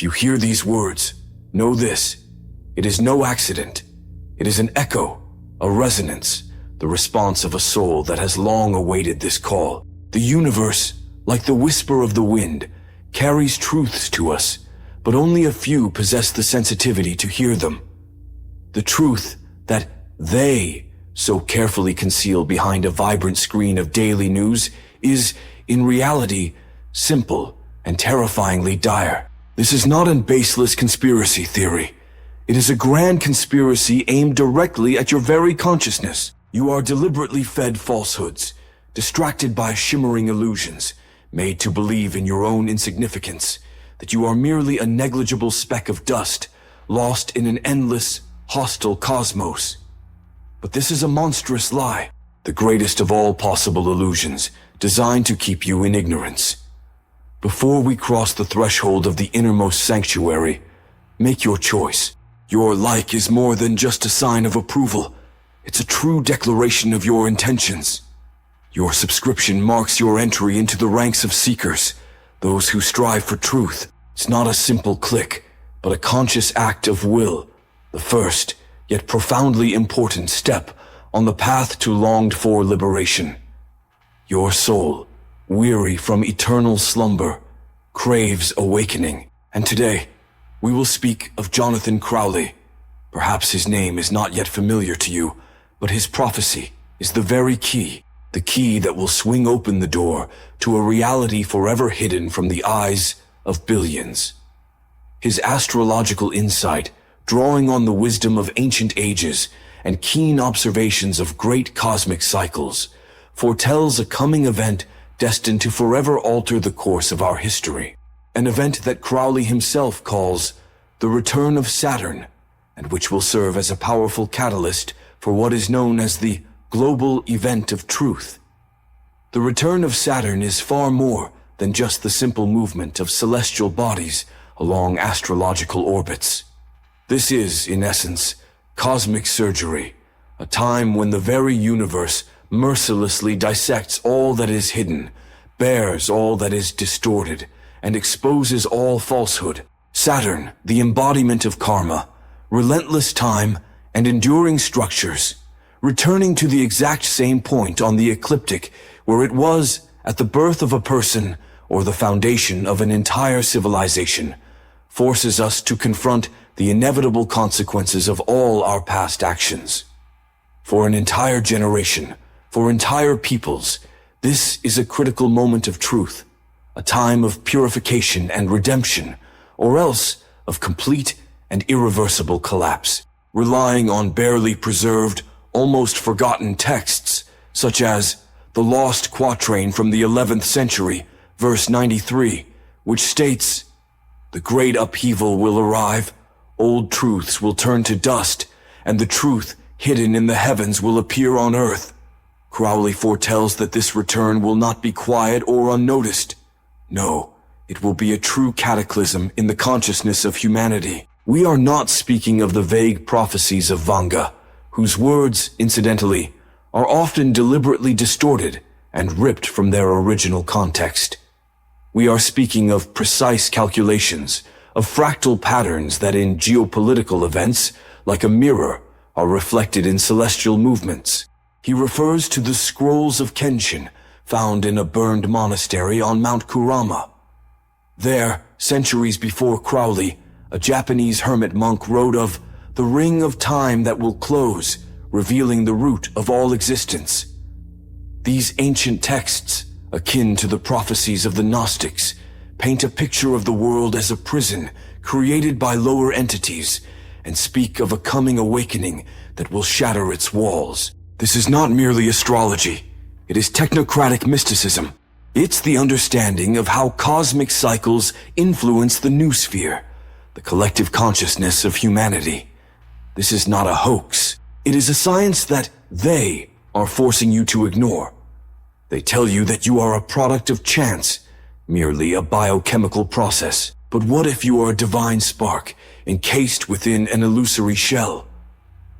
If you hear these words, know this. It is no accident. It is an echo, a resonance, the response of a soul that has long awaited this call. The universe, like the whisper of the wind, carries truths to us, but only a few possess the sensitivity to hear them. The truth that they so carefully conceal behind a vibrant screen of daily news is, in reality, simple and terrifyingly dire. This is not a baseless conspiracy theory. It is a grand conspiracy aimed directly at your very consciousness. You are deliberately fed falsehoods, distracted by shimmering illusions, made to believe in your own insignificance, that you are merely a negligible speck of dust, lost in an endless, hostile cosmos. But this is a monstrous lie, the greatest of all possible illusions, designed to keep you in ignorance. Before we cross the threshold of the innermost sanctuary, make your choice. Your like is more than just a sign of approval. It's a true declaration of your intentions. Your subscription marks your entry into the ranks of seekers, those who strive for truth. It's not a simple click, but a conscious act of will, the first, yet profoundly important step on the path to longed-for liberation. Your soul, weary from eternal slumber, craves awakening. And today, we will speak of Jonathan Crowley. Perhaps his name is not yet familiar to you, but his prophecy is the very key, the key that will swing open the door to a reality forever hidden from the eyes of billions. His astrological insight, drawing on the wisdom of ancient ages and keen observations of great cosmic cycles, foretells a coming event destined to forever alter the course of our history. An event that Crowley himself calls the return of Saturn, and which will serve as a powerful catalyst for what is known as the global event of truth. The return of Saturn is far more than just the simple movement of celestial bodies along astrological orbits. This is, in essence, cosmic surgery, a time when the very universe mercilessly dissects all that is hidden, bears all that is distorted, and exposes all falsehood. Saturn, the embodiment of karma, relentless time, and enduring structures, returning to the exact same point on the ecliptic where it was at the birth of a person or the foundation of an entire civilization, forces us to confront the inevitable consequences of all our past actions. For an entire generation, for entire peoples, this is a critical moment of truth, a time of purification and redemption, or else of complete and irreversible collapse, relying on barely preserved, almost forgotten texts, such as the lost quatrain from the 11th century, verse 93, which states, "The great upheaval will arrive, old truths will turn to dust, and the truth hidden in the heavens will appear on earth." Crowley foretells that this return will not be quiet or unnoticed. No, it will be a true cataclysm in the consciousness of humanity. We are not speaking of the vague prophecies of Vanga, whose words, incidentally, are often deliberately distorted and ripped from their original context. We are speaking of precise calculations, of fractal patterns that in geopolitical events, like a mirror, are reflected in celestial movements. He refers to the scrolls of Kenshin, found in a burned monastery on Mount Kurama. There, centuries before Crowley, a Japanese hermit monk wrote of the ring of time that will close, revealing the root of all existence. These ancient texts, akin to the prophecies of the Gnostics, paint a picture of the world as a prison created by lower entities and speak of a coming awakening that will shatter its walls. This is not merely astrology. It is technocratic mysticism. It's the understanding of how cosmic cycles influence the noosphere, the collective consciousness of humanity. This is not a hoax. It is a science that they are forcing you to ignore. They tell you that you are a product of chance, merely a biochemical process. But what if you are a divine spark, encased within an illusory shell?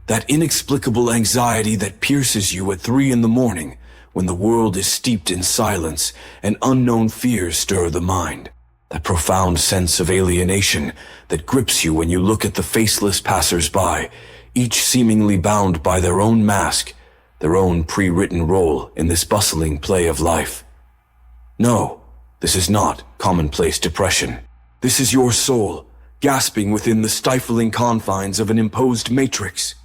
That inexplicable anxiety that pierces you at 3 a.m, when the world is steeped in silence and unknown fears stir the mind. that profound sense of alienation that grips you when you look at the faceless passers-by, each seemingly bound by their own mask, their own pre-written role in this bustling play of life. No, this is not commonplace depression. This is your soul, gasping within the stifling confines of an imposed matrix.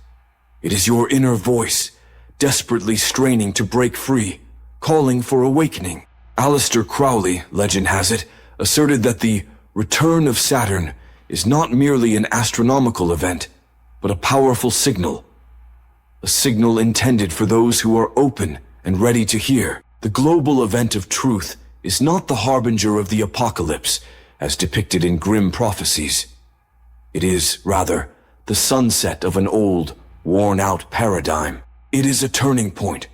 It is your inner voice, desperately straining to break free, calling for awakening. Aleister Crowley, legend has it, asserted that the return of Saturn is not merely an astronomical event, but a powerful signal. A signal intended for those who are open and ready to hear. The global event of truth is not the harbinger of the apocalypse, as depicted in grim prophecies. It is, rather, the sunset of an old, worn-out paradigm. It is a turning point,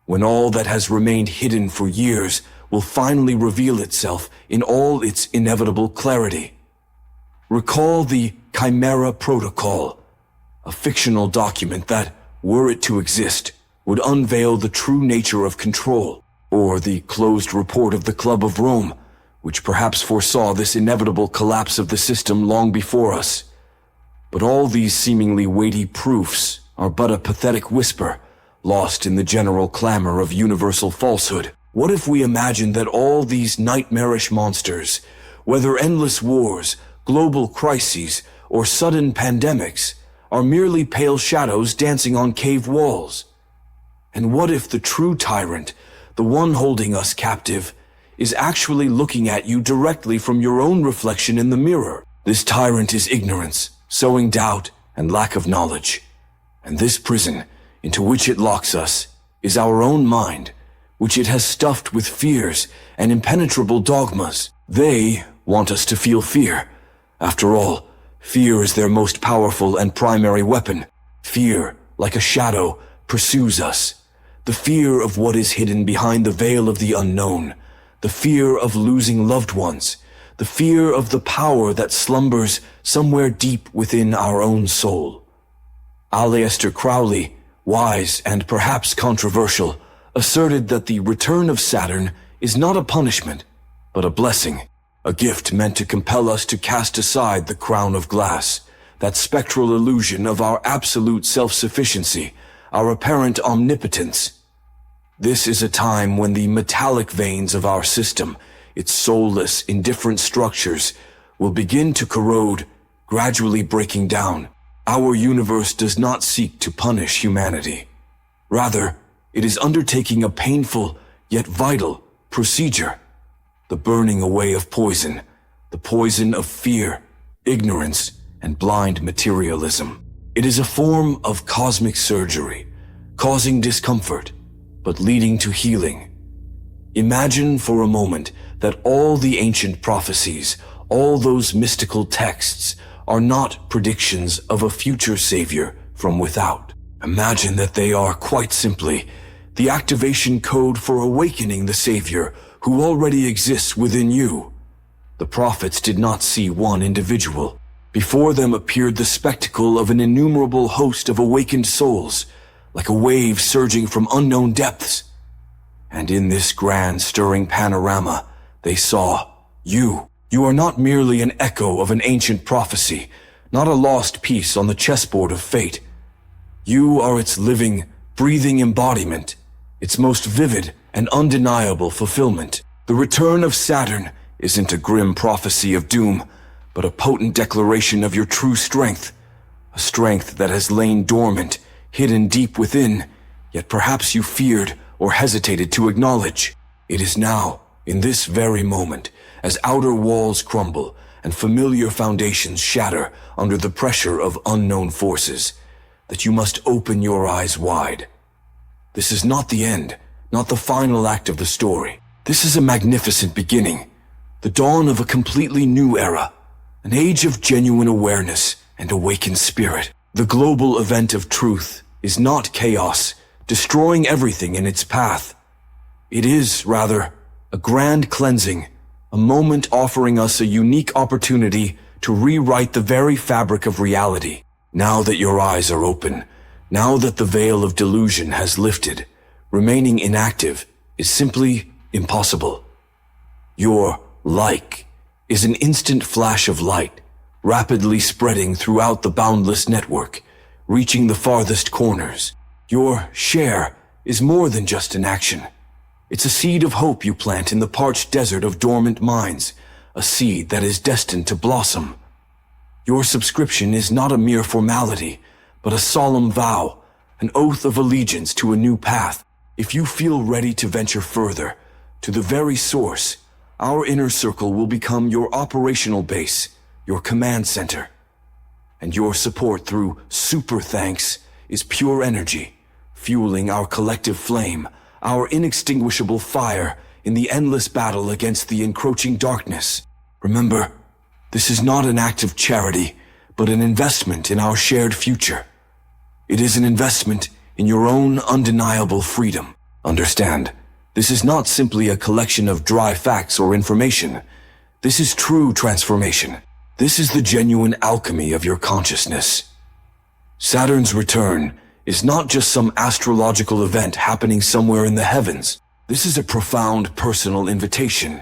when all that has remained hidden for years will finally reveal itself in all its inevitable clarity. Recall the Chimera Protocol, a fictional document that, were it to exist, would unveil the true nature of control, or the closed report of the Club of Rome, which perhaps foresaw this inevitable collapse of the system long before us. But all these seemingly weighty proofs are but a pathetic whisper, lost in the general clamor of universal falsehood. What if we imagined that all these nightmarish monsters, whether endless wars, global crises, or sudden pandemics, are merely pale shadows dancing on cave walls? And what if the true tyrant, the one holding us captive, is actually looking at you directly from your own reflection in the mirror? This tyrant is ignorance, sowing doubt and lack of knowledge. And this prison, into which it locks us, is our own mind, which it has stuffed with fears and impenetrable dogmas. They want us to feel fear. After all, fear is their most powerful and primary weapon. Fear, like a shadow, pursues us. The fear of what is hidden behind the veil of the unknown. The fear of losing loved ones. The fear of the power that slumbers somewhere deep within our own soul. Aleister Crowley, wise and perhaps controversial, asserted that the return of Saturn is not a punishment, but a blessing, a gift meant to compel us to cast aside the crown of glass, that spectral illusion of our absolute self-sufficiency, our apparent omnipotence. This is a time when the metallic veins of our system, its soulless, indifferent structures, will begin to corrode, gradually breaking down. Our universe does not seek to punish humanity. Rather, it is undertaking a painful, yet vital, procedure. The burning away of poison, the poison of fear, ignorance, and blind materialism. It is a form of cosmic surgery, causing discomfort, but leading to healing. Imagine for a moment that all the ancient prophecies, all those mystical texts, are not predictions of a future savior from without. Imagine that they are, quite simply, the activation code for awakening the savior who already exists within you. The prophets did not see one individual. Before them appeared the spectacle of an innumerable host of awakened souls, like a wave surging from unknown depths. And in this grand, stirring panorama, they saw you. You are not merely an echo of an ancient prophecy, not a lost piece on the chessboard of fate. You are its living, breathing embodiment, its most vivid and undeniable fulfillment. The return of Saturn isn't a grim prophecy of doom, but a potent declaration of your true strength, a strength that has lain dormant, hidden deep within, yet perhaps you feared or hesitated to acknowledge. It is now, in this very moment, as outer walls crumble and familiar foundations shatter under the pressure of unknown forces, that you must open your eyes wide. This is not the end, not the final act of the story. This is a magnificent beginning, the dawn of a completely new era, an age of genuine awareness and awakened spirit. The global event of truth is not chaos, destroying everything in its path. It is, rather, a grand cleansing, a moment offering us a unique opportunity to rewrite the very fabric of reality. Now that your eyes are open, now that the veil of delusion has lifted, remaining inactive is simply impossible. Your like is an instant flash of light, rapidly spreading throughout the boundless network, reaching the farthest corners. Your share is more than just an action. It's a seed of hope you plant in the parched desert of dormant minds, a seed that is destined to blossom. Your subscription is not a mere formality, but a solemn vow, an oath of allegiance to a new path. If you feel ready to venture further, to the very source, our inner circle will become your operational base, your command center. And your support through super thanks is pure energy, fueling our collective flame, our inextinguishable fire in the endless battle against the encroaching darkness. Remember, this is not an act of charity, but an investment in our shared future. It is an investment in your own undeniable freedom. Understand, this is not simply a collection of dry facts or information. This is true transformation. This is the genuine alchemy of your consciousness. Saturn's return is not just some astrological event happening somewhere in the heavens. This is a profound personal invitation,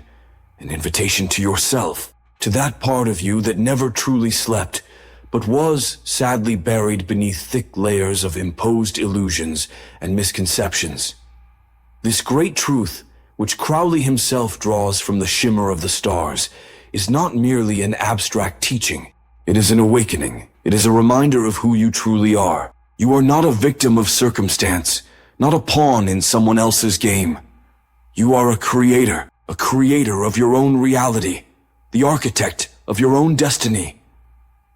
an invitation to yourself, to that part of you that never truly slept, but was sadly buried beneath thick layers of imposed illusions and misconceptions. This great truth, which Crowley himself draws from the shimmer of the stars, is not merely an abstract teaching. It is an awakening. It is a reminder of who you truly are. You are not a victim of circumstance, not a pawn in someone else's game. You are a creator of your own reality, the architect of your own destiny.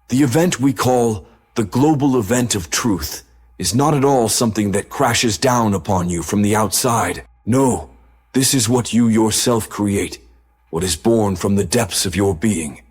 The event we call the global event of truth is not at all something that crashes down upon you from the outside. No, this is what you yourself create, what is born from the depths of your being.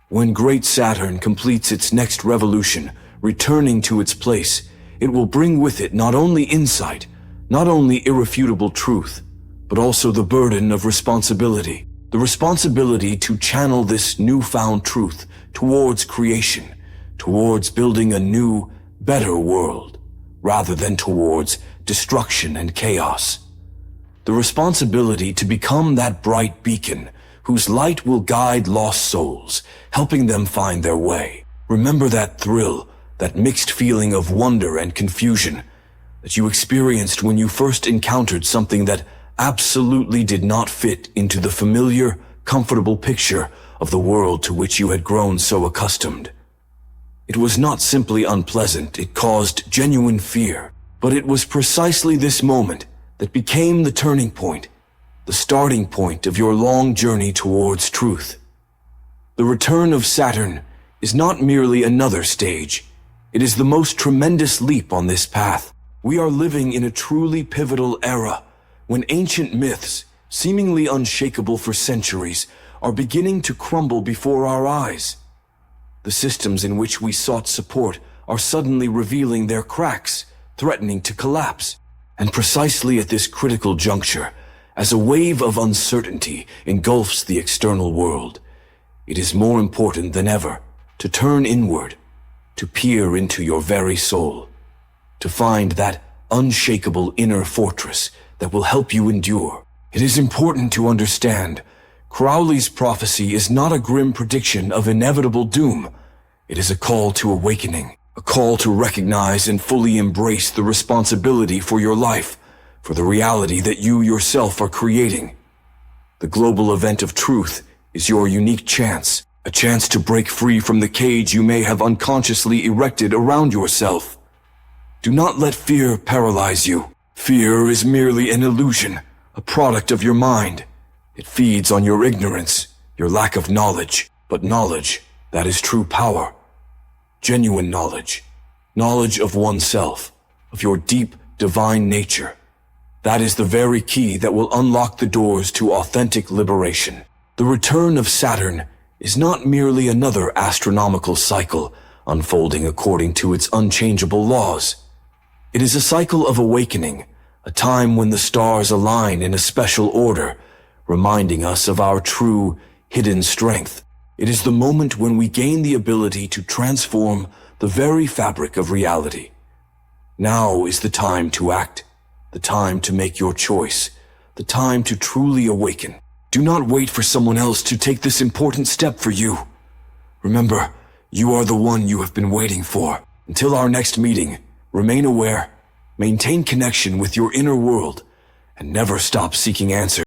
When great Saturn completes its next revolution, returning to its place, it will bring with it not only insight, not only irrefutable truth, but also the burden of responsibility. The responsibility to channel this newfound truth towards creation, towards building a new, better world, rather than towards destruction and chaos. The responsibility to become that bright beacon whose light will guide lost souls, helping them find their way. Remember that thrill, that mixed feeling of wonder and confusion that you experienced when you first encountered something that absolutely did not fit into the familiar, comfortable picture of the world to which you had grown so accustomed. It was not simply unpleasant, it caused genuine fear, but it was precisely this moment that became the turning point, the starting point of your long journey towards truth. The return of Saturn is not merely another stage, it is the most tremendous leap on this path. We are living in a truly pivotal era, when ancient myths, seemingly unshakable for centuries, are beginning to crumble before our eyes. The systems in which we sought support are suddenly revealing their cracks, threatening to collapse. And precisely at this critical juncture, as a wave of uncertainty engulfs the external world, it is more important than ever to turn inward, to peer into your very soul, to find that unshakable inner fortress that will help you endure. It is important to understand, Crowley's prophecy is not a grim prediction of inevitable doom. It is a call to awakening, a call to recognize and fully embrace the responsibility for your life, for the reality that you yourself are creating. The global event of truth is your unique chance, a chance to break free from the cage you may have unconsciously erected around yourself. Do not let fear paralyze you. Fear is merely an illusion, a product of your mind. It feeds on your ignorance, your lack of knowledge. But knowledge, that is true power. Genuine knowledge. Knowledge of oneself, of your deep, divine nature. That is the very key that will unlock the doors to authentic liberation. The return of Saturn is not merely another astronomical cycle unfolding according to its unchangeable laws. It is a cycle of awakening, a time when the stars align in a special order, reminding us of our true, hidden strength. It is the moment when we gain the ability to transform the very fabric of reality. Now is the time to act, the time to make your choice, the time to truly awaken. Do not wait for someone else to take this important step for you. Remember, you are the one you have been waiting for. Until our next meeting, remain aware, maintain connection with your inner world, and never stop seeking answers.